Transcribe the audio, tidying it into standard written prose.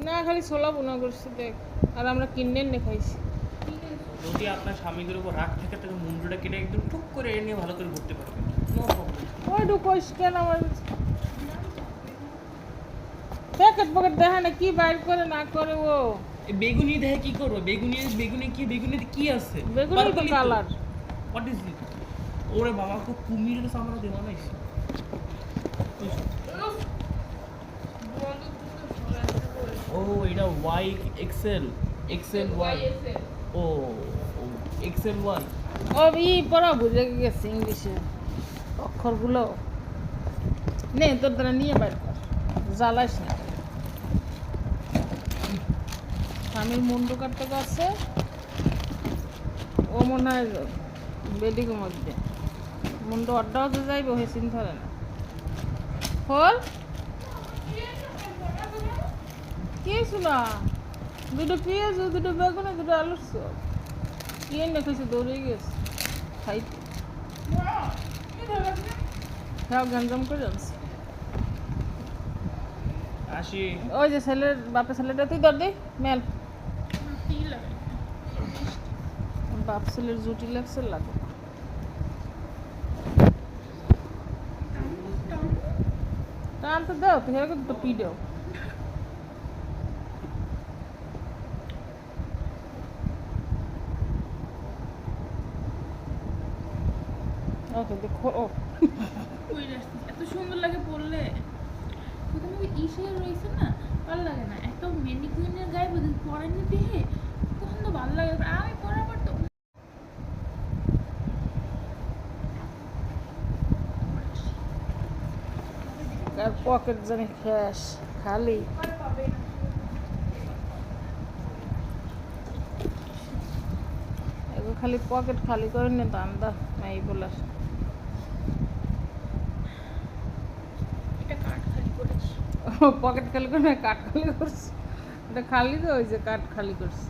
না খালি ছোলা বোনা করছি দেখ, আর আমরা কিনে এনে খাইছি। যদি আপনার স্বামীদের উপর রাগ থাকে তাহলে মুন্ডুটা কেটে একদম টুক করে এনে ভালো করে ঘুরতে পারবেন, নো প্রবলেম। ওইটু কইস কেন আমার প্যাকেট পকেট দেখা না কি বাইর করে না করে ও। বেগুনি দেখে কি করবো? বেগুনিতে কি আছে? বেগুনি তো কালার। What is it? ওরে বাবা, খুব কুমিরের চামড়া দিয়ে বানাইছে। ও এটা ওয়াই এক্সেল ওয়াই। ও এক্সেল ওয়াই। ও পড়া বুঝে গেছে ইংলিশে অক্ষরগুলো। নে তোর দ্বারা নিয়ে বাইর কর, জ্বালাইস না। স্বামীর মুন্ডু কাটতে গেছে, ও মনে হয় বেডিংয়ের মধ্যে মুন্ডু অড্ডাও যে যাইব হে চিন্তা করে না। হল কি শোনা, দুটো পেঁয়াজ, দুটো বেগুন, দুটো আলুর চপ কি এনে খাইছে, দৌড়ে গেছে খাইতে। সব গঞ্জাম করে আনছে। আসি। ওই যে ছেলের বাপের ছেলেটা তুই ধর দে মেল, বাপ ছেলের জুটি লাগছে লাগো। টানতে দাও তুই, এরকম তো পি দাও। ওকে দেখো, ও এত সুন্দর লাগে পরলে। প্রথমে ইসে রয়েছে না, ভালো লাগে না। একটা মেনিকুইনের গায়ে পরেনি দিয়ে তখন তো ভালো লাগে। আমি পরার পর তো আর পকেট জানি শেষ খালি। এগুলো খালি পকেট খালি করে নে তো আন্দা নাই বলার। এটা কার্ড খালি করেছি। পকেট খালি করে না, কাঠ খালি করছে। এটা খালি তো ওই যে কাঠ খালি করছে।